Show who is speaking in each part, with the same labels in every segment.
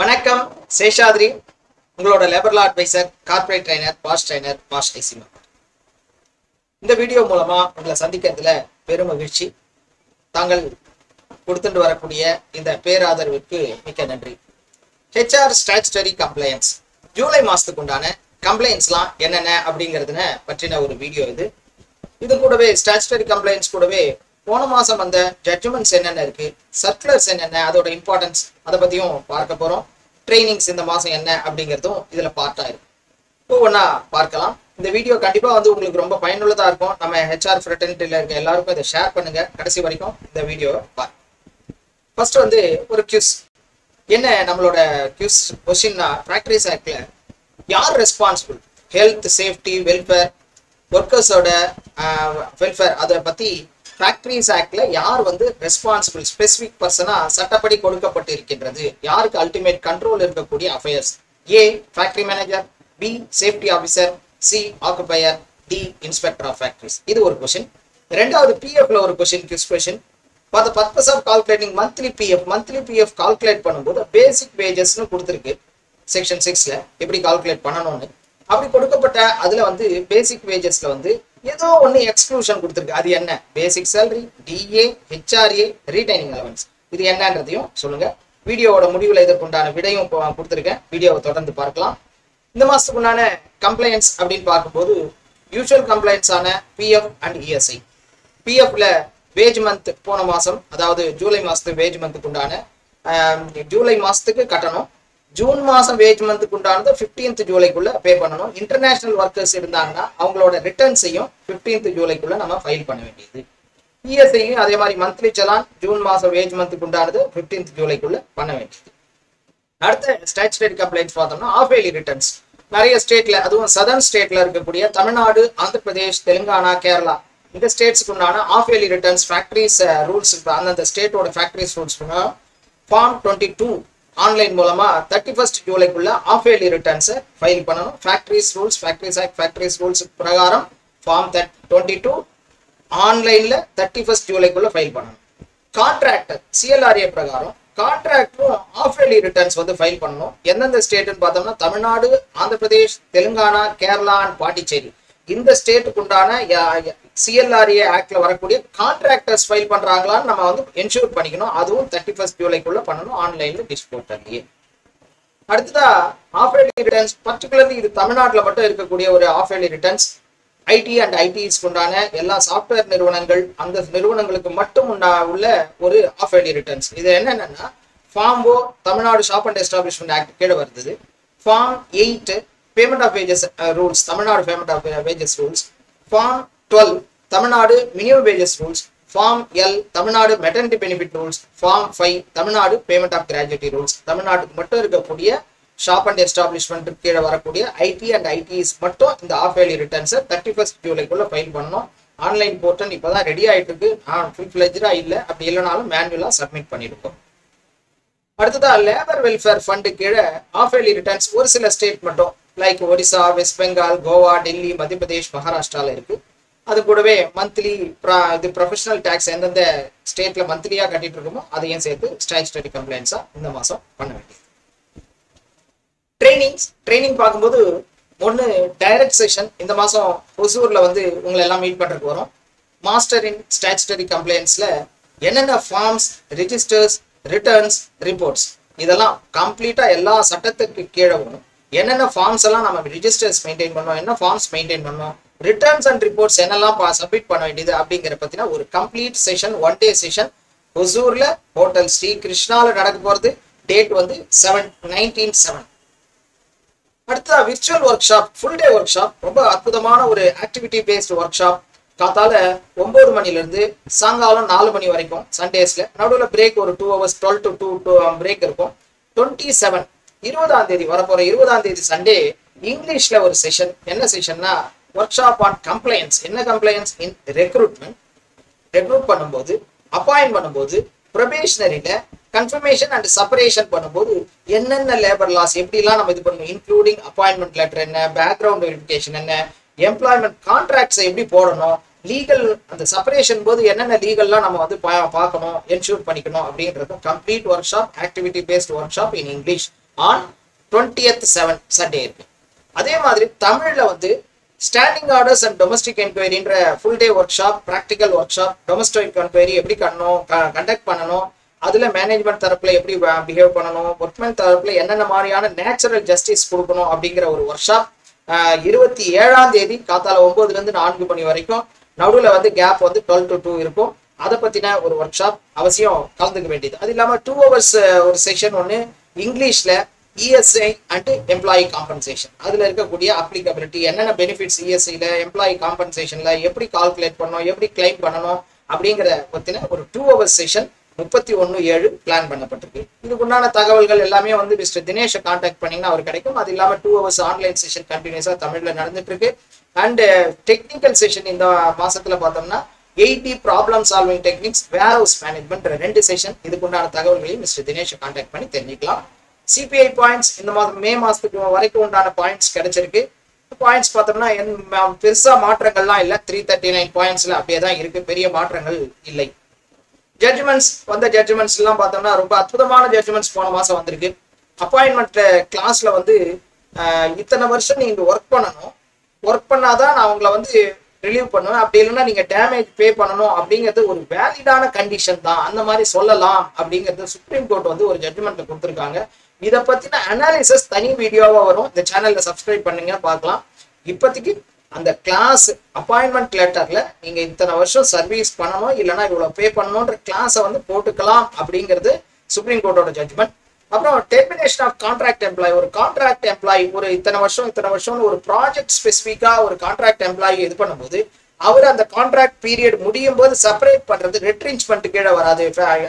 Speaker 1: வணக்கம் சேஷாத்ரி உங்களோட labour law adviser corporate trainer past ஐசிமா. இந்த வீடியோ மூலமா உங்களை சந்திக்கிறதுல பெரும் மகிழ்ச்சி. தாங்கள் கொடுத்துட்டு வரக்கூடிய இந்த பேராதரவிற்கு மிக்க நன்றி. HR ஸ்டாச்சுட்டரி கம்ப்ளைன்ஸ் ஜூலை மாசத்துக்கு உண்டான கம்ப்ளைன்ஸ்லாம் என்னென்ன அப்படிங்கிறதுன பற்றின ஒரு வீடியோ இது கூடவே ஸ்டாச்சுட்டரி கம்ப்ளைன்ஸ் கூடவே போன மாசம் வந்த ஜட்ஜ்மெண்ட்ஸ் என்னென்ன இருக்கு, சர்க்குலர்ஸ் என்னென்ன, அதோட இம்பார்ட்டன்ஸ் அதை பத்தியும் பார்க்க போறோம். ட்ரைனிங்ஸ் இந்த மாசம் என்ன அப்படிங்கிறதும் இதுல பார்ட்டா இருக்கு. ஒவ்வொன்றா பார்க்கலாம். இந்த வீடியோ கண்டிப்பா உங்களுக்கு ரொம்ப பயனுள்ளதா இருக்கும். நம்ம HR ஃப்ரெட்டர்னிட்டில இருக்க எல்லாருக்கும் இதை ஷேர் பண்ணுங்க. கடைசி வரைக்கும் இந்த வீடியோவை பாருங்க. ஃபர்ஸ்ட் ஒரு கியூஸ். என்ன நம்மளோட கியூஸ் கொஸ்டின்னா, ஃபேக்டரிஸ் ஆக்ட்ல யார் ரெஸ்பான்சிபிள், ஹெல்த் சேஃப்டி வெல்ஃபேர் ஒர்க்கர்ஸோட வெல்ஃபேர் அதை பத்தி ஃபேக்டரிஸ் ஆக்ட்ல யார் ரெஸ்பான்சிபிள் ஸ்பெசிபிக் பர்சனா சட்டப்படி கொடுக்கப்பட்டு இருக்கின்றது, யாருக்கு அல்டிமேட் கண்ட்ரோல் இருக்கக்கூடிய affairs. A factory manager, B safety officer, C occupier, D inspector of factories. இது ஒரு கொஸ்டின். ரெண்டாவது பிஎஃப்ல ஒரு question, guess question. For the purpose of calculating monthly PF calculate பண்ணும்போது பேசிக் வேஜஸ்னு கொடுத்துருக்கு செக்ஷன் 6ல எப்படி கால்குலேட் பண்ணணும்னு. அப்படி கொடுக்கப்பட்ட அதுல பேசிக் வேஜஸ்ல ஏதோ ஒன்று எக்ஸ்க்ளூஷன் கொடுத்துருக்கு. அது என்ன? பேசிக் salary, DA, HRA, retaining allowance. இது என்னன்றதையும் சொல்லுங்க. வீடியோவோட முடிவில் இதற்குண்டான விடையும் கொடுத்துருக்கேன். வீடியோவை தொடர்ந்து பார்க்கலாம். இந்த மாசத்துக்கு உண்டான கம்ப்ளைண்ட்ஸ் அப்படின்னு பார்க்கும்போது யூஷுவல் கம்ப்ளைண்ட்ஸ் ஆன PF அண்ட் ESI. PFல வேஜ் மந்த் போன மாசம், அதாவது ஜூலை மாசத்துக்கு வேஜ் மந்த்துக்கு உண்டான ஜூலை மாசத்துக்கு கட்டணும். ஜூன் மாசம் வேஜ் மந்த்துக்கு உண்டானது 15th ஜூலைக்குள்ள பே பண்ணணும். இன்டர்நேஷனல் ஒர்க்கர்ஸ் இருந்தாங்கன்னா அவங்களோட ரிட்டர்ன்ஸையும் 15th ஜூலைக்குள்ள நம்ம ஃபைல் பண்ண வேண்டியது. ESIயும் அதே மாதிரி மந்த்லி சலான் ஜூன் மாசம் வேஜ் மந்த்துக்கு உண்டானது 15th ஜூலைக்குள்ள பண்ண வேண்டியது. அடுத்த ஸ்டாச்சுட்டரி கம்ப்ளைண்ட்ஸ் பார்த்தோம்னா ஆஃப் இயர்லி ரிட்டர்ன்ஸ். நிறைய ஸ்டேட்ல, அதுவும் சதர்ன் ஸ்டேட்ல இருக்கக்கூடிய தமிழ்நாடு, ஆந்திர பிரதேஷ், தெலுங்கானா, கேரளா இந்த ஸ்டேட்ஸ்க்கு உண்டான half yearly returns factories rules, அந்தந்த ஸ்டேட்டோட ஃபேக்டரிஸ் ரூல்ஸ் ஃபார்ம் 22 ஆன்லைன் மூலமா 31st ஜூலைக்குள்ள ஆஃப் இயர்லி ரிட்டர்ன்ஸை ஃபைல் பண்ணணும். Factories rules, factories act, factories rules பிரகாரம் ஃபார்ம் 22 ஆன்லைன்ல 31st ஜூலைக்குள்ள ஃபைல் பண்ணணும். கான்ட்ராக்டர் CLRA பிரகாரம் கான்ட்ராக்டரும் ஆஃப் இயர்லி ரிட்டர்ன்ஸ் ஃபைல் பண்ணணும். எந்தெந்த ஸ்டேட்னு பார்த்தோம்னா தமிழ்நாடு, ஆந்திர பிரதேஷ், தெலுங்கானா, கேரளா அண்ட் பாண்டிச்சேரி. இந்த ஸ்டேட்டுக்கு உண்டான CLRA ஆக்ட்ல வரக்கூடிய கான்ட்ராக்டர்ஸ் ஃபைல் பண்றாங்களான்னு நம்ம என்ஷூர் பண்ணிக்கணும். அதுவும் 31st ஜூலைக்குள்ள பண்ணணும் ஆன்லைன்ல டிஸ்போர்ட்டர்லயே. அடுத்ததா ஆஃப் இயர்லி ரிட்டர்ன்ஸ், பர்டிகுலர்லி இது தமிழ்நாட்டில் மட்டும் இருக்கக்கூடிய ஒரு half yearly returns. IT and ITஸ் உண்டான எல்லா சாஃப்ட்வேர் நிறுவனங்கள், அந்த நிறுவனங்களுக்கு மட்டும் உள்ள ஒரு ஆஃப் இயர்லி ரிட்டர்ன்ஸ். இது என்னன்னா form O Tamil Nadu shop and establishment act கீழே வருது. Form 8 payment of wages rules, Tamil Nadu payment of wages rules. Form 12 Tamil Nadu minimum wages rules. Form L Tamil Nadu maternity benefit rules. Form 5 Tamil Nadu payment of gratuity rules. தமிழ்நாட்டுக்கு மட்டும் இருக்கக்கூடிய shop and establishment கீழே வரக்கூடிய IT and ITஸ் மட்டும் இந்த of yearly ரிட்டர்ன்ஸை 31st ஜூலைக்குள்ள file பண்ணணும். Online portal இப்போதான் ரெடி ஆயிட்டு இருக்கு. ஃபுல் ஃபிளெஜ்டா இல்லை, அப்படி இல்லைனாலும் மேனுவலா சப்மிட் பண்ணிருக்கோம். அடுத்ததா லேபர் வெல்ஃபேர் ஃபண்டு கீழே ஆஃப் இயர்லி ரிட்டர்ன்ஸ் ஒரு சில ஸ்டேட் மட்டும், லைக் ஒடிசா, வெஸ்ட் பெங்கால், கோவா, டெல்லி, மத்திய பிரதேஷ், மகாராஷ்டிரால இருக்கு. அது கூடவே மந்த்லி இது ப்ரொஃபஷனல் டேக்ஸ் எந்தெந்த ஸ்டேட்ல மந்த்லியா கட்டிட்டு இருக்கோமோ அதையும் சேர்த்து ஸ்டாச்சுட்டரி கம்ப்ளைண்ட்ஸா இந்த மாசம் பண்ண வேண்டியது. ட்ரைனிங் பார்க்கும்போது ஒன்று டைரக்ட் செஷன் இந்த மாசம் ஒசூர்ல உங்களை எல்லாம் மீட் பண்றதுக்கு வரும். மாஸ்டர் இன் ஸ்டாச்சுட்டரி கம்ப்ளைண்ட்ஸ்ல என்னென்ன ஃபார்ம்ஸ், ரெஜிஸ்டர்ஸ், ரிட்டர்ன்ஸ், ரிப்போர்ட்ஸ் இதெல்லாம் கம்ப்ளீட்டா எல்லா சட்டத்துக்கு கீழே வரும். என்னென்ன ஃபார்ம்ஸ் எல்லாம் நம்ம ரெஜிஸ்டர்ஸ் மெயின்டைன் பண்ணோம், என்ன ஃபார்ம்ஸ் மெயின்டைன் பண்ணோம், ரிட்டர்ன்ஸ் அண்ட் ரிப்போர்ட்ஸ் என்னெல்லாம் சப்மிட் பண்ண வேண்டியது அப்படிங்கிற பத்தினா ஒரு கம்ப்ளீட் செஷன், 1 day செஷன் ஒசூர்ல ஹோட்டல் ஸ்ரீ கிருஷ்ணால நடக்க போறது. டேட் 19/7. அடுத்ததா virtual workshop, full day workshop. ரொம்ப அற்புதமான ஒரு ஆக்டிவிட்டி பேஸ்ட் ஒர்க் ஷாப். காத்தால 9 மணிலிருந்து சாயங்காலம் 4 மணி வரைக்கும் சண்டேஸ்ல. நடுவில் பிரேக் ஒரு 2 hours 12 to 2 பிரேக் இருக்கும். 27 20ஆம் தேதி வரப்போற 20ஆம் தேதி சண்டே இங்கிலீஷ்ல ஒரு செஷன். என்ன செஷன்னா ஒர்க் ஷாப் ஆன் கம்ப்ளைண்ட்ஸ். என்ன கம்ப்ளைண்ட்ஸ் இன் ரெக்ரூட் பண்ணும்போது, அப்பாயிண்ட் பண்ணும்போது, ப்ரொபேஷனரியில கன்ஃபர்மேஷன் அண்ட் செப்பரேஷன் பண்ணும்போது என்னென்ன லேபர் லாஸ் எப்படிலாம் நம்ம இது பண்ணணும், இன்க்ளூடிங் அப்பாயின்மெண்ட் லெட்டர் என்ன, பேக்ரவுண்ட் வெரிஃபிகேஷன் என்ன, எம்ப்ளாய்மெண்ட் கான்ட்ராக்ட்ஸை எப்படி போடணும், லீகல் அந்த செப்பரேஷன் போது என்னென்ன லீகல்லாம் நம்ம பார்க்கணும், என்ஷூர் பண்ணிக்கணும் அப்படின்றது complete workshop, activity based workshop in English. On 20th 7 Sunday இருக்கு. அதே மாதிரி தமிழ்ல வந்து ஸ்டாண்டிங் ஆர்டர்ஸ் அண்ட் டொமஸ்டிக் என்கொயரின்ற full day workshop, practical workshop, domestic enquiry எப்படி கண்டக்ட் பண்ணணும், அதுல மேனேஜ்மெண்ட் தரப்புல எப்படி பிஹேவ் பண்ணணும், ஒர்க்மேன் தரப்புல என்னென்ன மாதிரியான நேச்சுரல் ஜஸ்டிஸ் கொடுக்கணும் அப்படிங்கிற ஒரு ஒர்க் ஷாப் 27ஆம் தேதி காத்தால 9 to 4 மணி வரைக்கும். நடுவில் வந்து கேப் வந்து 12 to 2 இருக்கும். அதை பத்தின ஒரு ஒர்க் ஷாப் அவசியம் கலந்துக்க வேண்டியது. அது இல்லாம 2 hours ஒரு செஷன் ஒன்று இங்கிலீஷ்ல இஎஸ்ஐ அண்ட் எம்ப்ளாயி காம்பன்சேஷன், அதுல இருக்கக்கூடிய அப்ளிகபிலிட்டி, என்னென்ன பெனிஃபிட்ஸ் இஎஸ்ஐல எம்ப்ளாயி காம்பன்சேஷன்ல எப்படி கால்குலேட் பண்ணணும், எப்படி கிளைம் பண்ணணும் அப்படிங்கிற பத்தின ஒரு 2 hours செஷன் 31/7 பிளான் பண்ணப்பட்டிருக்கு. இதுக்குண்டான தகவல்கள் எல்லாமே வந்து மிஸ்டர் தினேஷை கான்டாக்ட் பண்ணீங்கன்னா அவர் கிடைக்கும். அது இல்லாம 2 hours ஆன்லைன் செஷன் கண்டினியூஸா தமிழ்ல நடந்துட்டு இருக்கு. அண்ட் டெக்னிக்கல் செஷன் இந்த மாசத்துல பார்த்தோம்னா 80 ப்ராப்ளம் சால்விங் டெக்னிக்ஸ், வேர் ஹவுஸ் மேனேஜ்மெண்ட் 2 செஷன். இதுக்குண்டான தகவல்களையும் மிஸ்டர் தினேஷை கான்டாக்ட் பண்ணி தெரிஞ்சுக்கலாம். சிபிஐ பாயிண்ட்ஸ் இந்த மாதம் மே மாசத்துக்கு வரைக்கும் உண்டான பாயிண்ட்ஸ் கிடைச்சிருக்கு. பாயிண்ட்ஸ் பார்த்தோம்னா பெருசா மாற்றங்கள்லாம் இல்லை. 339 பாயிண்ட்ஸ்ல அப்படியே தான் இருக்கு, பெரிய மாற்றங்கள் இல்லை. ஜட்ஜ்மெண்ட்ஸ் ஜட்ஜ்மெண்ட்ஸ் எல்லாம் பார்த்தோம்னா ரொம்ப அற்புதமான ஜட்ஜ்மெண்ட்ஸ் போன மாசம் வந்திருக்கு. அப்பாயின்மெண்ட் கிளாஸ்ல வந்து இத்தனை வருஷம் நீங்க ஒர்க் பண்ணணும், ஒர்க் பண்ணாதான் நான் உங்களை வந்து ரிலீவ் பண்ணுவேன், அப்படி இல்லைன்னா நீங்க டேமேஜ் பே பண்ணணும் அப்படிங்கிறது ஒரு வேலிடான கண்டிஷன் தான், அந்த மாதிரி சொல்லலாம் அப்படிங்கிறது சுப்ரீம் கோர்ட் வந்து ஒரு ஜட்ஜ்மெண்ட்ல கொடுத்துருக்காங்க. இதை பத்தின அனாலிசிஸ் தனி வீடியோவா வரும், இந்த சேனல்ல சப்ஸ்கிரைப் பண்ணுங்க பார்க்கலாம். இப்போதைக்கு அந்த கிளாஸ் அப்பாயின்மெண்ட் லெட்டர்ல நீங்க இத்தனை வருஷம் சர்வீஸ் பண்ணணும், இல்லைன்னா இவ்வளவு பே பண்ணணும்ன்ற கிளாஸை வந்து போட்டுக்கலாம் அப்படிங்கிறது சுப்ரீம் கோர்ட்டோட ஜட்ஜ்மெண்ட். அப்புறம் டெர்மினேஷன் ஆஃப் கான்ட்ராக்ட் எம்ப்ளாயி, ஒரு கான்ட்ராக்ட் எம்ப்ளாயி ஒரு இத்தனை வருஷம் ஒரு ப்ராஜெக்ட் ஸ்பெசிஃபிக்கா ஒரு கான்ட்ராக்ட் எம்ப்ளாயி இது பண்ணும்போது அவர் அந்த கான்ட்ராக்ட் பீரியட் முடியும் போது செப்பரேட் பண்றது ரெட்ரின்ச்மெண்ட் கீழே வராது,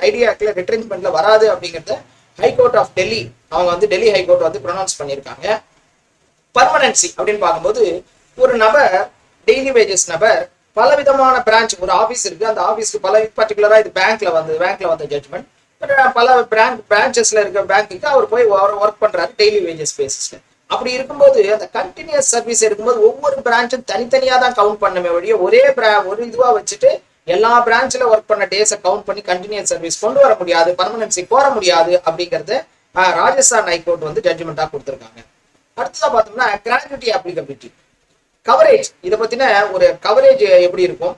Speaker 1: ஐடியாக்ல ரெட்ரின்ச்மெண்ட்ல வராது அப்படிங்கிறத ஹைகோர்ட் ஆஃப் டெல்லி அவங்க வந்து டெல்லி ஹைகோர்ட் வந்து ப்ரொனவுன்ஸ் பண்ணியிருக்காங்க. பர்மனன்சி அப்படின்னு பார்க்கும்போது ஒரு நபர் டெய்லி வேஜஸ் நபர் பல விதமான பிரான்ச், ஒரு ஆஃபீஸ் இருக்கு, அந்த ஆஃபீஸ்க்கு பல பர்டிகுலரா இது பேங்க்ல வந்த ஜட்ஜ்மெண்ட், பல பிரான்ச்சஸ்ல இருக்க பேங்க்குக்கு அவர் போய் ஒர்க் பண்றாரு டெய்லி வேஜஸ் பேசிஸ்ல. அப்படி இருக்கும்போது அந்த கண்டினியூஸ் சர்வீஸ் எடுக்கும்போது ஒவ்வொரு பிரான்ச்சும் தனித்தனியா தான் கவுண்ட் பண்ணுமே ஒழிய ஒரு இதுவா வச்சுட்டு எல்லா பிரான்ச்ல ஒர்க் பண்ண டேஸை கவுண்ட் பண்ணி கண்டினியூஸ் சர்வீஸ் கொண்டு வர முடியாது, பர்மனன்சி கோர முடியாது அப்படிங்கறத ராஜஸ்தான் ஹைகோர்ட் வந்து ஜட்ஜ்மெண்டா கொடுத்திருக்காங்க. அடுத்ததா பார்த்தோம்னா கிராஜுவிட்டி அப்ளிகபிலிட்டி, கவரேஜ், இதை பத்தின ஒரு கவரேஜ் எப்படி இருக்கும்,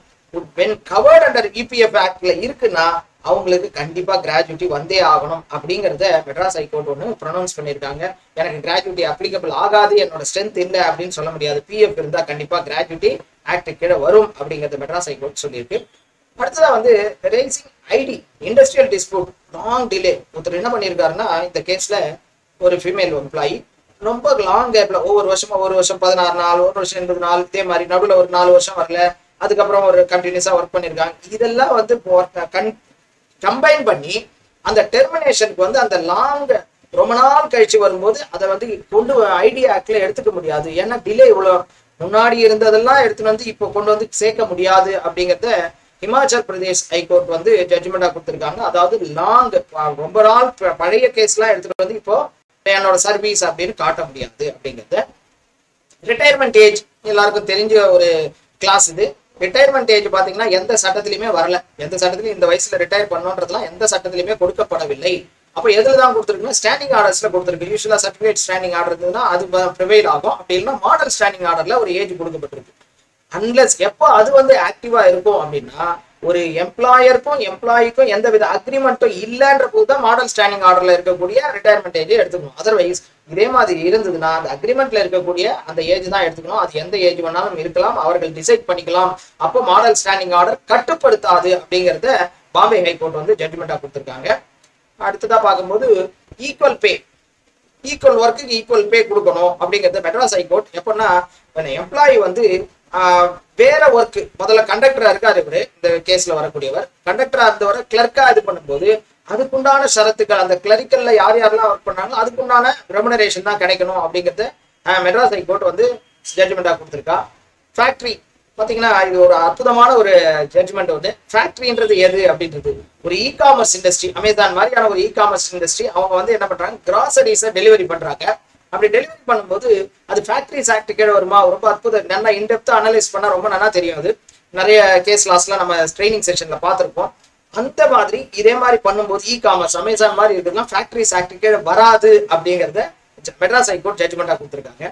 Speaker 1: வென் கவர்ட் அண்டர் இபிஎஃப் ஆக்ட்ல இருக்குன்னா அவங்களுக்கு கண்டிப்பா கிராஜுவிட்டி வந்தே ஆகணும் அப்படிங்கறத மெட்ராஸ் ஹைகோர்ட் ஒன்று ப்ரொனவுன்ஸ் பண்ணியிருக்காங்க. எனக்கு கிராஜுவிட்டி அப்ளிகபிள் ஆகாது, என்னோட ஸ்ட்ரென்த் இல்லை அப்படின்னு சொல்ல முடியாது, பிஎஃப் இருந்தா கண்டிப்பா கிராஜுவிட்டி ஆக்ட் கீழே வரும் அப்படிங்கறது மெட்ராஸ் ஹைகோர்ட் சொல்லியிருக்கு. அடுத்ததா வந்து raising ID industrial dispute long delay, ஒருத்தர் என்ன பண்ணியிருக்காருன்னா இந்த கேஸ்ல ஒரு ஃபீமேல் எம்ப்ளாயி ரொம்ப லாங் கேப்ல ஒவ்வொரு வருஷம் 16 நாள், ஒரு வருஷம் 80 நாள், இதே மாதிரி நடுவில் ஒரு 4 வருஷம் வரல, அதுக்கப்புறம் ஒரு கண்டினியூஸா ஒர்க் பண்ணியிருக்காங்க. இதெல்லாம் வந்து கம்பைன் பண்ணி அந்த டெர்மினேஷனுக்கு வந்து அந்த லாங் ரொம்ப நாள் கழிச்சு வரும்போது அதை வந்து கொண்டு ஐடி ஆக்ட்ல எடுத்துக்க முடியாது, ஏன்னா டிலே இவ்வளோ முன்னாடி இருந்ததெல்லாம் எடுத்துட்டு வந்து இப்போ கொண்டு வந்து சேர்க்க முடியாது அப்படிங்கிறத ஹிமாச்சல் பிரதேஷ் ஹைகோர்ட் வந்து ஜட்ஜ்மெண்டா கொடுத்துருக்காங்க. அதாவது ரொம்ப நாள் பழைய கேஸ்லாம் எடுத்துட்டு வந்து இப்போ என்னோட சர்வீஸ் அப்படின்னு காட்ட முடியாது அப்படிங்கிறத. ரிட்டையர்மெண்ட் ஏஜ் எல்லாருக்கும் தெரிஞ்ச ஒரு கிளாஸ் இது. ரிட்டையர்மெண்ட் ஏஜ் பாத்தீங்கன்னா எந்த சட்டத்திலுமே வரல, எந்த சட்டத்திலையும் இந்த வயசுல ரிட்டையர் பண்ணணுன்றதுலாம் எந்த சட்டத்திலுமே கொடுக்கப்படவில்லை. அப்போ எதுல தான் கொடுத்துருக்குன்னா ஸ்டாண்டிங் ஆர்டர்ஸ்ல கொடுத்துருக்கு. யூஸ்வலா சர்டிஃபிகேட் ஸ்டாண்டிங் ஆர்டர் இருந்ததுன்னா அது ப்ரிவைல் ஆகும், அப்படி இல்லைன்னா மாடல் ஸ்டாண்டிங் ஆர்டர்ல ஒரு ஏஜ் கொடுக்கப்பட்டிருக்கு. அன்லஸ் எப்போ அது வந்து ஆக்டிவா இருக்கும் அப்படின்னா ஒரு எம்ப்ளாயருக்கும் எம்ப்ளாயிக்கும் எந்த வித அக்ரிமெண்ட்டும் இல்லைன்ற போது தான் மாடல் ஸ்டாண்டிங் ஆர்டர்ல இருக்கக்கூடிய ரிட்டையர்மெண்ட் ஏஜ் எடுத்துக்கணும். அதர்வைஸ் இதே மாதிரி இருந்ததுன்னா அந்த அக்ரிமெண்ட்ல இருக்கக்கூடிய அந்த ஏஜ் தான் எடுத்துக்கணும். அது எந்த ஏஜ் வேணாலும் இருக்கலாம், அவர்கள் டிசைட் பண்ணிக்கலாம். அப்போ மாடல் ஸ்டாண்டிங் ஆர்டர் கட்டுப்படுத்தாது அப்படிங்கிறத பாம்பே ஹைகோர்ட் வந்து ஜட்ஜ்மெண்டா கொடுத்துருக்காங்க. அடுத்ததா பார்க்கும்போது ஈக்குவல் பே, ஈக்குவல் ஒர்க்குக்கு ஈக்குவல் பே கொடுக்கணும் அப்படிங்கிறத மெட்ராஸ் ஹைகோர்ட் எப்படின்னா எம்ப்ளாயி வந்து வேற ஒர்க் முதல்ல கண்டக்டரா இருக்காரு இவரு, இந்த கேஸ்ல வரக்கூடியவர் கண்டக்டரா இருந்தவரை கிளர்க்கா இது பண்ணும்போது அதுக்குண்டான ஷரத்துக்கள் அந்த கிளரிக்கல்ல யார் யாரெல்லாம் ஒர்க் பண்ணாங்களோ அதுக்குண்டான ரெமுனரேஷன் தான் கிடைக்கணும் அப்படிங்கிறது மெட்ராஸ் ஹைகோர்ட் வந்து ஜட்ஜ்மெண்டா கொடுத்துருக்கா. ஃபேக்டரி பாத்தீங்கன்னா இது ஒரு அற்புதமான ஒரு ஜட்ஜ்மெண்ட் வந்து. ஃபேக்டரின்றது எது அப்படின்றது ஒரு இ காமர்ஸ் இண்டஸ்ட்ரி, அமேசான் மாதிரியான ஒரு இ காமர்ஸ் இண்டஸ்ட்ரி. அவங்க வந்து என்ன பண்றாங்க, கிராசரிஸை டெலிவரி பண்றாங்க. அப்படி டெலிவரி பண்ணும்போது அது ஃபேக்டரிஸ் ஆக்ட் கீழே வருமா, ரொம்ப அற்புதம், நல்லா இன்டெப்தா அனலைஸ் பண்ணா ரொம்ப நல்லா தெரியும். அது நிறைய கேஸ் லாஸ்ல நம்ம ட்ரைனிங் செஷன்ல பார்த்துருப்போம். அந்த மாதிரி இதே மாதிரி பண்ணும்போது காமர்ஸ் அமேசான் மாதிரி இருக்குதுலாம் ஃபேக்டரிஸ் ஆக்ட் கீழே வராது அப்படிங்கிறத மெட்ராஸ் ஹைகோர்ட் ஜட்ஜ்மெண்டா கொடுத்துருக்காங்க.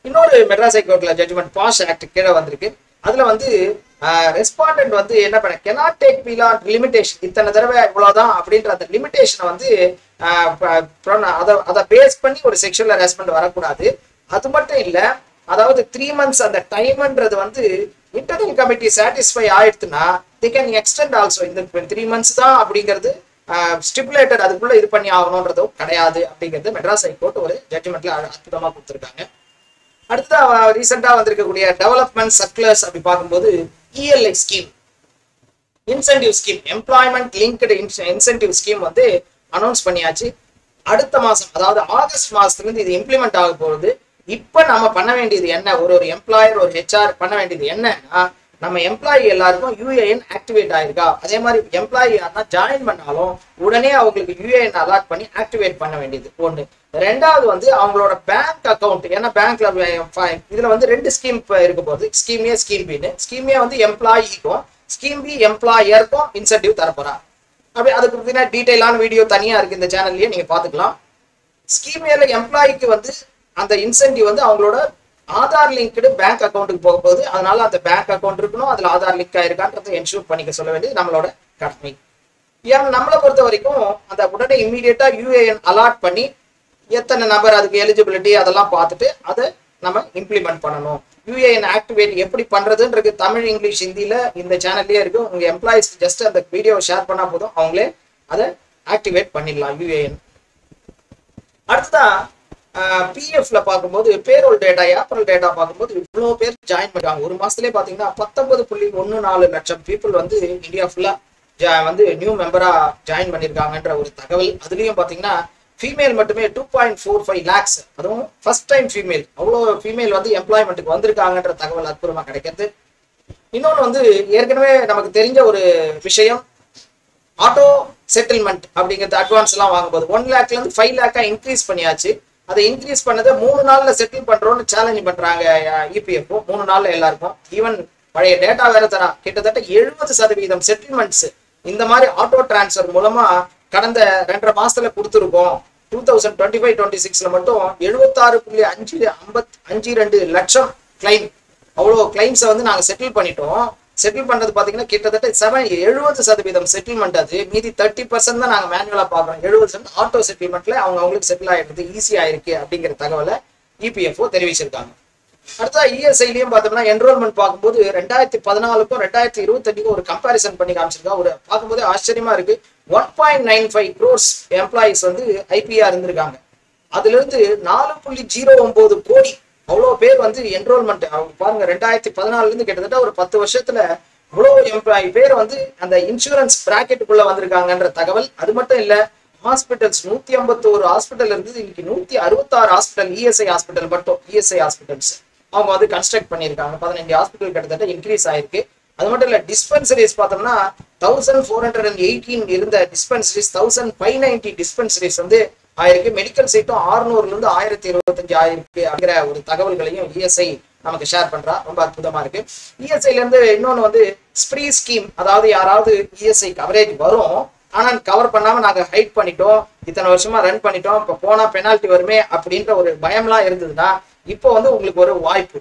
Speaker 1: இன்னொரு மெட்ராஸ் ஹைகோர்ட்ல ஜட்ஜ்மெண்ட் பாஷ் ஆக்ட் கீழே வந்திருக்கு. அதுல வந்து ரெஸ்பாண்டன்ட் வந்து என்ன பண்ண cannot take beyond லிமிடேஷன், இத்தனை தடவை இவ்வளவுதான் அப்படின்ற அந்த லிமிடேஷனை வந்து அதை பேஸ் பண்ணி ஒரு செக்ஷுவல் ஹராஸ்மெண்ட் வரக்கூடாது. அது மட்டும் இல்ல, அதாவது 3 months அந்த டைம்ன்றது வந்து இன்டர்னல் கமிட்டி சாட்டிஸ்ஃபை ஆயிடுச்சுன்னா they can extend also. இந்த 3 months தான் அப்படிங்கிறது ஸ்டிபுலேட்டட், அதுக்குள்ள இது பண்ணி ஆகணும்ன்றதும் கிடையாது அப்படிங்கிறது மெட்ராஸ் ஹைகோர்ட் ஒரு ஜட்ஜ்மெண்ட்ல அற்புதமா கொடுத்துருக்காங்க. அடுத்ததா ரீசெண்டா வந்திருக்கக்கூடிய டெவலப்மெண்ட் சர்க்குலர்ஸ் அப்படி பார்க்கும்போது ELI scheme, incentive scheme, employment linked incentive scheme வந்து அனௌன்ஸ் பண்ணியாச்சு. அடுத்த மாசம், அதாவது ஆகஸ்ட் மாசத்துல இருந்து இது இம்ப்ளிமெண்ட் ஆக போகுது. இப்ப நம்ம பண்ண வேண்டியது என்ன, ஒரு எம்ப்ளாயர் ஒரு ஹெச்ஆர் பண்ண வேண்டியது என்னன்னா, நம்ம எம்ப்ளாயி எல்லாருக்கும் யூஏஎன் ஆக்டிவேட் ஆயிருக்கா, அதே மாதிரி எம்ப்ளாயி யாருன்னா ஜாயின் பண்ணாலும் உடனே அவங்களுக்கு யூஏஎன் அலாட் பண்ணி ஆக்டிவேட் பண்ண வேண்டியது ஒண்ணு. ரெண்டாவது வந்து அவங்களோட பேங்க் அக்கௌண்ட், ஏன்னா பேங்க்ல இதுல வந்து 2 ஸ்கீம் இருக்க போகுது, ஸ்கீம் ஏ ஸ்கீம் பின்னு. ஸ்கீம் ஏ வந்து எம்ப்ளாயிக்கும், ஸ்கீம் பி எம்ப்ளாயருக்கும் இன்சென்டிவ் தரப்போறா. அப்படி அதுக்கு பார்த்தீங்கன்னா டீடைலான வீடியோ தனியா இருக்கு இந்த சேனல்லயே, நீங்க பாத்துக்கலாம். ஸ்கீம் ஏல எம்ப்ளாய்க்கு வந்து அந்த இன்சென்டிவ் வந்து அவங்களோட ஆதார் லிங்க்டு பேங்க் அக்கௌண்ட்டுக்கு போக போகுது. அதனால அந்த பேங்க் அக்கௌண்ட் இருக்கணும், அதுல ஆதார் லிங்க் ஆயிருக்கான்றதை என்ஷூர் பண்ணிக்க சொல்ல வேண்டியது நம்மளோட கடமை. ஏன்னா நம்மளை பொறுத்த வரைக்கும் அந்த உடனே இம்மீடியட்டா யூஏஎன் அலாட் பண்ணி எத்தனை நபர் அதுக்கு எலிஜிபிலிட்டி அதெல்லாம் பார்த்துட்டு அதை நம்ம இம்ப்ளிமெண்ட் பண்ணணும். யூஏஎன் ஆக்டிவேட் எப்படி பண்றதுன்றது தமிழ், இங்கிலீஷ், ஹிந்தியில இந்த சேனல்லே இருக்கு. உங்க எம்ப்ளாயிஸ் ஜஸ்ட் அந்த வீடியோவை ஷேர் பண்ணா போதும், அவங்களே அதை ஆக்டிவேட் பண்ணிடலாம் யூஏஎன். அடுத்ததான் பிஎஃப்ல பார்க்கும்போது பேரோல் டேட்டா, ஏப்ரல் டேட்டா பார்க்கும்போது இவ்வளோ பேர் ஜாயின் பண்ணுறாங்க. ஒரு மாசத்துலேயே பார்த்தீங்கன்னா 19.14 லட்சம் பீப்புள் வந்து இந்தியா ஃபுல்லா வந்து நியூ மெம்பரா ஜாயின் பண்ணியிருக்காங்கன்ற ஒரு தகவல். அதுலயும் பார்த்தீங்கன்னா ஃபீமேல் மட்டுமே 2.45 lakhs, அதுவும் ஃபர்ஸ்ட் டைம் ஃபீமேல், அவ்வளோ ஃபீமேல் வந்து எம்ப்ளாய்மெண்ட்டுக்கு வந்திருக்காங்கன்ற தகவல் அற்புதமா கிடைக்கிறது. இன்னொன்று வந்து ஏற்கனவே நமக்கு தெரிஞ்ச ஒரு விஷயம், ஆட்டோ செட்டில்மெண்ட் அப்படிங்கிறது அட்வான்ஸ் எல்லாம் வாங்கும்போது 1 lakhல இருந்து 5 lakh இன்க்ரீஸ் பண்ணியாச்சு. அதை இன்க்ரீஸ் பண்ணதை 3 நாள்ல செட்டில் பண்றோம்னு சேலஞ்ச் பண்றாங்க இபிஎஃப்ஓ. 3 நாள்ல எல்லாருக்கும், ஈவன் பழைய டேட்டா வேற தரா, கிட்டத்தட்ட 70% செட்டில்மெண்ட்ஸ் இந்த மாதிரி ஆட்டோ டிரான்ஸ்ஃபர் மூலமா கடந்த 2.5 மாசத்துல கொடுத்துருக்கோம். 2025-26ல மட்டும் 76.552 லட்சம் கிளைம், அவ்வளோ கிளைம்ஸை வந்து நாங்கள் செட்டில் பண்ணிட்டோம். செட்டில் பண்றது பாத்தீங்கன்னா கிட்டத்தட்ட 70% செட்டில்மெண்ட். அது மீதி 30% தான் நாங்க மேனுவலா பாக்குறோம். 70% ஆட்டோ செட்டில்மெண்ட்ல அவங்களுக்கு செட்டில் ஆயிடுறது ஈஸி ஆயிருக்கு அப்படிங்கிற தகவலை இபிஎஃப்ஓ தெரிவிச்சிருக்காங்க. அடுத்தா இஎஸ்ஐலயும் பார்த்தோம்னா என்ரோல்மெண்ட் பார்க்கும்போது 2014க்கும் 2025க்கும் ஒரு கம்பேரிசன் பண்ணி காமிச்சிருக்கா. ஒரு பார்க்கும்போது ஆச்சரியமா இருக்கு. 1.95 crores எம்ப்ளாயிஸ் வந்து ஐபிஆர் இருந்திருக்காங்க. அதுல இருந்து 4.09 கோடி அவ்வளோ பேர் வந்து என்ரோல்மெண்ட் பாருங்க. 2014 இருந்து கிட்டத்தட்ட ஒரு 10 வருஷத்துல இவ்வளோ எம்ப்ளாயி பேர் வந்து அந்த இன்சூரன்ஸ் பிராக்கெட்டுக்குள்ள வந்திருக்காங்கன்ற தகவல். அது மட்டும் இல்ல, ஹாஸ்பிட்டல்ஸ் 151 ஹாஸ்பிட்டல் இருந்தது, இன்னைக்கு 166 ஹாஸ்பிட்டல், இஎஸ்ஐ ஹாஸ்பிட்டல் மட்டும், இஎஸ்ஐ ஹாஸ்பிட்டல்ஸ் அவங்க வந்து கன்ஸ்ட்ரக்ட் பண்ணியிருக்காங்க. 15 ஹாஸ்பிட்டல் கிட்டத்தட்ட இன்க்ரீஸ் ஆயிருக்கு. அது மட்டும் இல்ல, டிஸ்பென்சரிஸ் பார்த்தோம்னா 1418 இருந்த டிஸ்பென்சரிஸ் 1590 டிஸ்பென்சரிஸ் வந்து ஆயிருக்கு. மெடிக்கல் சீட்டும் 600ல இருந்து 1025 ஆயிருக்கு அப்படிங்கிற ஒரு தகவல்களையும் இஎஸ்ஐ நமக்கு ஷேர் பண்றா. ரொம்ப அற்புதமா இருக்கு. இஎஸ்ஐல இருந்து இன்னொன்னு வந்து ஸ்ப்ரீ ஸ்கீம், அதாவது யாராவது இஎஸ்ஐ கவரேஜ் வரும் ஆனா கவர் பண்ணாம நாங்க ஹைட் பண்ணிட்டோம், இத்தனை வருஷமா ரன் பண்ணிட்டோம், இப்ப போனா பெனால்டி வருமே அப்படின்ற ஒரு பயம்லாம் இருந்ததுன்னா இப்போ வந்து உங்களுக்கு ஒரு வாய்ப்பு.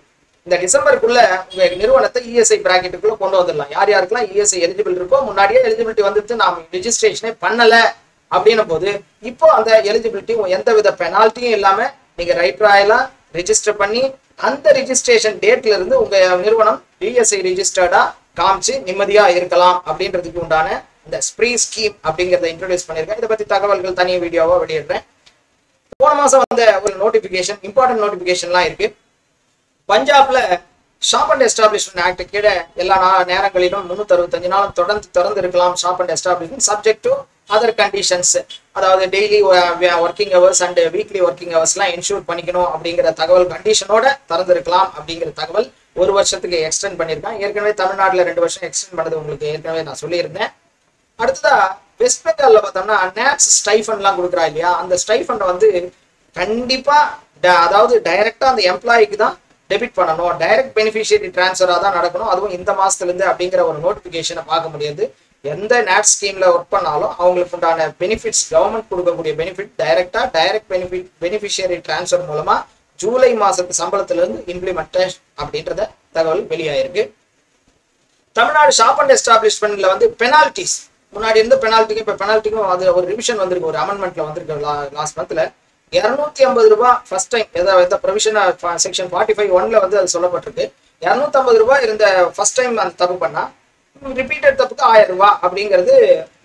Speaker 1: இந்த டிசம்பருக்குள்ள உங்க நிறுவனத்தை இஎஸ்ஐ பிராக்கெட்டுக்குள்ள கொண்டு வந்துடலாம். யார் யாருக்கெல்லாம் இஎஸ்ஐ எலிஜிபிள் இருக்கோ, முன்னாடியே எலிஜிபிலிட்டி வந்துட்டு நாம ரெஜிஸ்ட்ரேஷனே பண்ணல அப்படின்னும் போது இப்போ அந்த எலிஜிபிலிட்டியும் எந்த வித பெனால்ட்டியும் இல்லாம நீங்க ரைட் ராயெல்லாம் ரெஜிஸ்டர் பண்ணி அந்த ரெஜிஸ்ட்ரேஷன் டேட்ல இருந்து உங்க நிறுவனம் இஎஸ்ஐ ரெஜிஸ்டர்டா காமிச்சு நிம்மதியா இருக்கலாம் அப்படின்றதுக்கு உண்டான இந்த ஸ்ப்ரீ ஸ்கீம் அப்படிங்கிறத இன்ட்ரோடியூஸ் பண்ணியிருக்கேன். இதை பத்தி தகவல்கள் தனி வீடியோவா வெளியிடுறேன். போன மாசம் வந்த ஒரு நோட்டிபிகேஷன், இம்பார்ட்டன்ட் நோட்டிபிகேஷன்லாம் இருக்கு. பஞ்சாப்ல ஷாப் அண்ட் எஸ்டாப்ளிஷ்மெண்ட் ஆக்ட் கீழே எல்லா நேரங்களிலும் 365 நாளும் திறந்து இருக்கலாம் shop and establishment, subject to other conditions. அதாவது daily working hours and weekly working ஹவர்ஸ்லாம் இன்ஷூர் பண்ணிக்கணும் அப்படிங்கிற தகவல் கண்டிஷனோட திறந்து இருக்கலாம் அப்படிங்கிற தகவல் 1 வருஷத்துக்கு எக்ஸ்டெண்ட் பண்ணியிருக்கேன். ஏற்கனவே தமிழ்நாட்டில் 2 வருஷம் எக்ஸ்டெண்ட் பண்ணது உங்களுக்கு ஏற்கனவே நான் சொல்லியிருந்தேன். அடுத்ததா வெஸ்ட் பெங்கால்ல பார்த்தோம்னா நேப்ஸ் ஸ்டைஃபண்ட்லாம் கொடுக்குறா இல்லையா, அந்த ஸ்டைஃபண்ட் வந்து கண்டிப்பா அதாவது டைரக்டா அந்த எம்ப்ளாய்க்கு தான் டெபிட் பண்ணணும், டைரக்ட் பெனிஃபிஷியரி டிரான்ஸ்ஃபரா தான் நடக்கணும், அதுவும் இந்த மாசத்துல இருந்து அப்படிங்கிற ஒரு நோட்டிபிகேஷனை பார்க்க முடியாது. எந்த நேட் ஸ்கீம்ல ஒர்க் பண்ணாலும் அவங்களுக்கு உண்டான பெனிஃபிட்ஸ், கவர்மெண்ட் கொடுக்கக்கூடிய பெனிஃபிட் டைரக்ட் பெனிஃபிஷியரி டிரான்ஸ்ஃபர் மூலமா ஜூலை மாசத்து சம்பளத்துல இருந்து இம்ப்ளிமெண்டேஷன் அப்படின்றத தகவல் வெளியாயிருக்கு. தமிழ்நாடு ஷாப் அண்ட் எஸ்டாப்ளிஷ்மெண்ட்ல வந்து பெனால்டிஸ், முன்னாடி இருந்த பெனால்ட்டிக்கு இப்போ பெனால்ட்டிக்கும் அது ஒரு ரிவிஷன் வந்திருக்கு, ஒரு அமெண்ட்மெண்ட்ல வந்திருக்கு லாஸ்ட் மந்த்ல. 250 ரூபாய் ஃபர்ஸ்ட் டைம் ஏதாவது ப்ரொவிஷன் செக்ஷன் 45(1) வந்து அது சொல்லப்பட்டிருக்கு. 250 ரூபாய் இருந்த ஃபர்ஸ்ட் டைம் அந்த தப்பு பண்ணா ரிப்பீட்டட் தப்புக்கு 1000 ரூபாய் அப்படிங்கிறது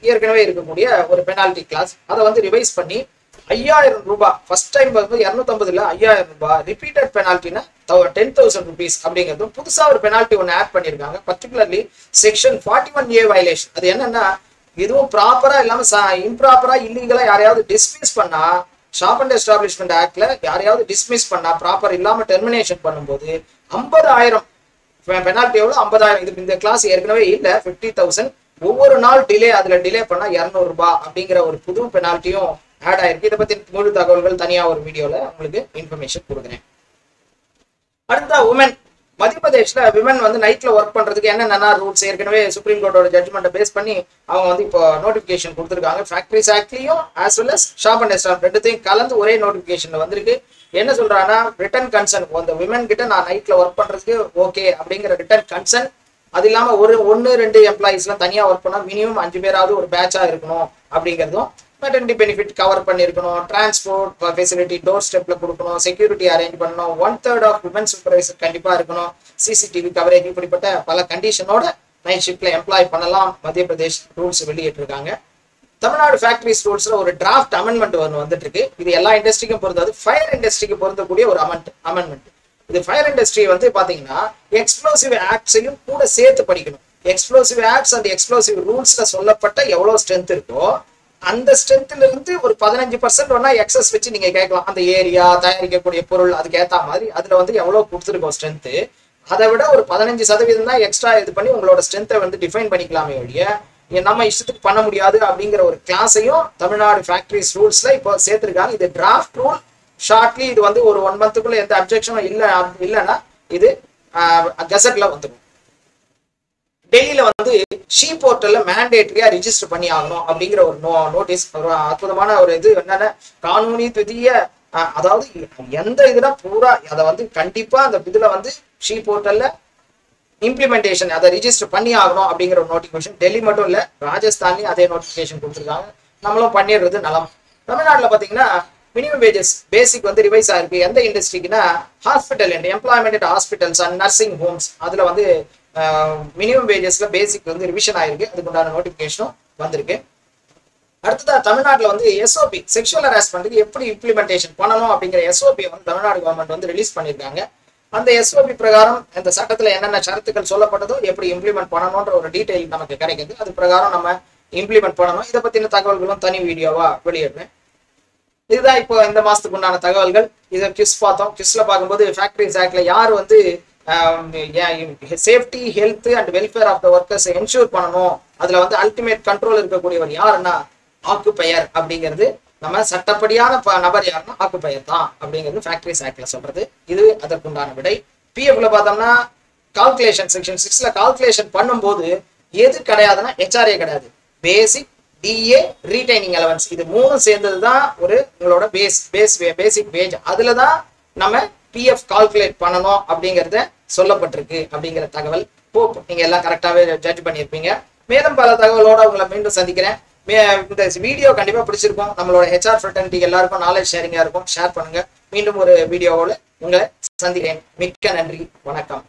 Speaker 1: ஏற்கனவே இருக்கக்கூடிய ஒரு பெனால்டி கிளாஸ். அதை வந்து ரிவைஸ் பண்ணி 5000 ரூபாய், ஃபர்ஸ்ட் டைம் வந்து 250 5000 ரூபாய், ரிப்பீட்டட் பெனால்ட்டினா 10,000 rupees அப்படிங்கிறதும் புதுசா ஒரு பெனால்ட்டி ஒன்று ஆட் பண்ணியிருக்காங்க. Particularly section 41A violation. அது என்னன்னா, எதுவும் ப்ராப்பரா இல்லாம இம்ப்ராப்பரா இல்லீகலா யாரையாவது டிஸ்மிஸ் பண்ணா, ஷாப் அண்ட் எஸ்டாப்ளிஷ்மெண்ட் ஆக்ட்ல யாரையாவது டிஸ்மிஸ் பண்ணா ப்ராப்பர் இல்லாம டெர்மினேஷன் பண்ணும்போது 50,000 பெனால்ட்டி. எவ்வளவு? 50,000. இது இந்த கிளாஸ் ஏற்கனவே இல்ல, 50,000. ஒவ்வொரு நாள் அதுல டிலே பண்ணா 200 ரூபாய் அப்படிங்கிற ஒரு புது பெனால்ட்டியும் ஆட் ஆயிருக்கு. இதை பத்தி முழு தகவல்கள் தனியா ஒரு வீடியோல உங்களுக்கு இன்ஃபர்மேஷன் கொடுக்குறேன். அடுத்த உமன், மத்திய பிரதேஷ்ல விமன் வந்து நைட்ல ஒர்க் பண்றதுக்கு என்னென்ன ரூல்ஸ் ஏற்கனவே சுப்ரீம் கோர்ட்டோட ஜட்மெண்ட்டை பேஸ் பண்ணி அவங்க வந்து இப்போ நோட்டிபிகேஷன் கொடுத்துருக்காங்க. ஃபேக்டரிஸ் ஆக்ட்லயும் as well as shop and restaurant ரெண்டுத்தையும் கலந்து ஒரே நோட்டிபிகேஷன்ல வந்திருக்கு. என்ன சொல்றாங்கன்னா, ரிட்டன் கன்சர்ன், அந்த விமன் கிட்ட நான் நைட்ல ஒர்க் பண்றதுக்கு ஓகே அப்படிங்கிற ரிட்டன் கன்சர்ன். அது இல்லாம 1-2 எம்ப்ளாயிஸ்லாம் தனியா ஒர்க் பண்ணா மினிமம் 5 பேராவது ஒரு பேட்சா இருக்கணும் அப்படிங்கிறதும், மெட்டர்னிட்டி பெனிஃபிட் கவர் பண்ணிருக்கணும், டிரான்ஸ்போர்ட் ஃபெசிலிட்டி டோர் ஸ்டெப்ல கொடுக்கணும், செக்யூரிட்டி அரேஞ்ச் பண்ணணும், 1/3 ஆஃப் விமன் சூப்பர்வைசர் கண்டிப்பா இருக்கணும், சிசிடிவி கவரேஜ், இப்படிப்பட்ட பல கண்டிஷனோட நைட் ஷிப்ட்ல எம்ப்ளாய் பண்ணலாம் மத்திய பிரதேஷ் ரூல்ஸ் வெளியிட்டிருக்காங்க. தமிழ்நாடு ஃபேக்டரிஸ் ரூல்ஸ்ல ஒரு டிராஃப்ட் அமெண்ட்மெண்ட் ஒன்று வந்துட்டு இருக்கு. இது எல்லா இண்டஸ்ட்ரிக்கும் பொறுத்தது, ஃபயர் இண்டஸ்ட்ரிக்கு பொருந்தக்கூடிய ஒரு அமெண்ட்மெண்ட். இது ஃபயர் இண்டஸ்ட்ரி வந்து பாத்தீங்கன்னா எக்ஸ்ப்ளோசிவ் ஆக்ட்ஸையும் கூட சேர்த்து படிக்கணும். எக்ஸ்ப்ளோசிவ் ஆக்ட்ஸ் அண்ட் எக்ஸ்ப்ளோசிவ் ரூல்ஸ்ல சொல்லப்பட்ட எவ்வளவு ஸ்ட்ரென்த் இருக்கோ அந்த ஸ்ட்ரென்த்ல இருந்து ஒரு 15% வேணா எக்ஸஸ் வச்சு நீங்க கேட்கலாம். அந்த ஏரியா, தயாரிக்கக்கூடிய பொருள், அதுக்கு ஏத்த மாதிரி அதுல வந்து எவ்வளவு கொடுத்துருக்கோம் ஸ்ட்ரென்த், அதை விட ஒரு 15% தான் எக்ஸ்ட்ரா இது பண்ணி உங்களோட ஸ்ட்ரென்த்தை வந்து டிஃபைன் பண்ணிக்கலாமே ஒழிய நம்ம இஷ்டத்துக்கு பண்ண முடியாது அப்படிங்கிற ஒரு கிளாஸையும் தமிழ்நாடு ஃபேக்டரிஸ் ரூல்ஸ்ல இப்போ சேர்த்திருக்காங்க. இது டிராஃப்ட் ரூல். ஷார்ட்லி இது வந்து ஒரு 1 மந்த்துக்குள்ள எந்த அப்ஜெக்ஷனும் இல்லைன்னா இது கெசட்ல வந்துடும். டெல்லியில வந்து ஷீ போர்ட்டல்ல மேண்டேட்டரியா ரிஜிஸ்டர் பண்ணி ஆகணும் அப்படிங்கிற ஒரு நோட்டீஸ், ஒரு அற்புதமான ஒரு இது என்னன்னா, கானூனி துதிய, அதாவது எந்த இதுனா பூரா அதை வந்து கண்டிப்பா அந்த இதுல வந்து ஷீ போர்ட்டல்ல இம்ப்ளிமெண்டேஷன் அதை ரிஜிஸ்டர் பண்ணி ஆகணும் அப்படிங்கிற ஒரு நோட்டிபிகேஷன். டெல்லி மட்டும் இல்ல, ராஜஸ்தான்லயும் அதே நோட்டிபிகேஷன் கொடுத்துருக்காங்க. நம்மளும் பண்ணிடுறது நலம். தமிழ்நாட்டில் பாத்தீங்கன்னா மினிமம் வேஜஸ் பேசிக் வந்து ரிவைஸ் ஆயிருக்கு. எந்த இண்டஸ்ட்ரிக்குன்னா hospital and employment hospitals and nursing homes, அதுல வந்து மினிமம் வேஜஸ்ல பேசிக் வந்து ரிவிஷன் ஆயிருக்கு. அதுக்கு உண்டான நோட்டிபிகேஷனும் வந்திருக்கு. அடுத்ததா தமிழ்நாட்டில் வந்து எஸ்ஓபி, செக்ஷுவல் ஹராஸ்மெண்ட்டுக்கு எப்படி இம்ப்ளிமெண்டேஷன் பண்ணணும் அப்படிங்கிற எஸ்ஓபி வந்து தமிழ்நாடு கவர்மெண்ட் வந்து ரிலீஸ் பண்ணியிருக்காங்க. அந்த எஸ்ஓபி பிரகாரம் இந்த சட்டத்துல என்னென்ன ஷரத்துக்கள் சொல்லப்பட்டதோ எப்படி இம்ப்ளிமெண்ட் பண்ணணும்ன்ற ஒரு டீடைல் நமக்கு கிடைக்குது. அது பிரகாரம் நம்ம இம்ப்ளிமெண்ட் பண்ணணும். இதை பத்தின தகவல்களும் தனி வீடியோவா வெளியிடுறேன். இதுதான் இப்போ இந்த மாசத்துக்கு உண்டான தகவல்கள். இதை கிஸ் பார்த்தோம். கிஸ்ல பார்க்கும்போது ஃபேக்டரிஸ் ஆக்ட்ல யார் வந்து safety, health and welfare of the workers ensure பண்ணணும், அதுல வந்து அல்டிமேட் கண்ட்ரோல் இருக்கக்கூடியவர் யாருன்னா ஆக்குபையர் அப்படிங்கிறது, நம்ம சட்டப்படியான நபர் யாருன்னா ஆக்குபையர் தான் அப்படிங்கிறது ஃபேக்டரிஸ் ஆக்ட்ல சொல்றது. இது அதற்குண்டான விடை. பிஎஃப்ல பார்த்தோம்னா கால்குலேஷன் செக்ஷன் 6ல கால்குலேஷன் பண்ணும்போது எது கிடையாதுன்னா ஹெச்ஆர்ஏ கிடையாது. பேசிக், டிஏ, ரீடைனிங் அலவன்ஸ், இது 3 சேர்ந்தது தான் ஒரு உங்களோட பேசிக் வேஜ். அதுலதான் நம்ம பிஎஃப் கால்குலேட் பண்ணணும் அப்படிங்கறத சொல்லப்பட்டிருக்கு அப்படிங்கிற தகவல். ஹோப் நீங்க எல்லாம் கரெக்டாவே ஜட்ஜ் பண்ணியிருப்பீங்க. மேலும் பல தகவலோட உங்களை மீண்டும் சந்திக்கிறேன். இந்த வீடியோ கண்டிப்பா பிடிச்சிருக்கும். நம்மளோட ஹெச்ஆர் ஃப்ரெட்டர்னிட்டி எல்லாருக்கும் நாலேஜ் ஷேரிங்கா இருக்கும். ஷேர் பண்ணுங்க. மீண்டும் ஒரு வீடியோவோட உங்களை சந்திக்கிறேன். மிக்க நன்றி. வணக்கம்.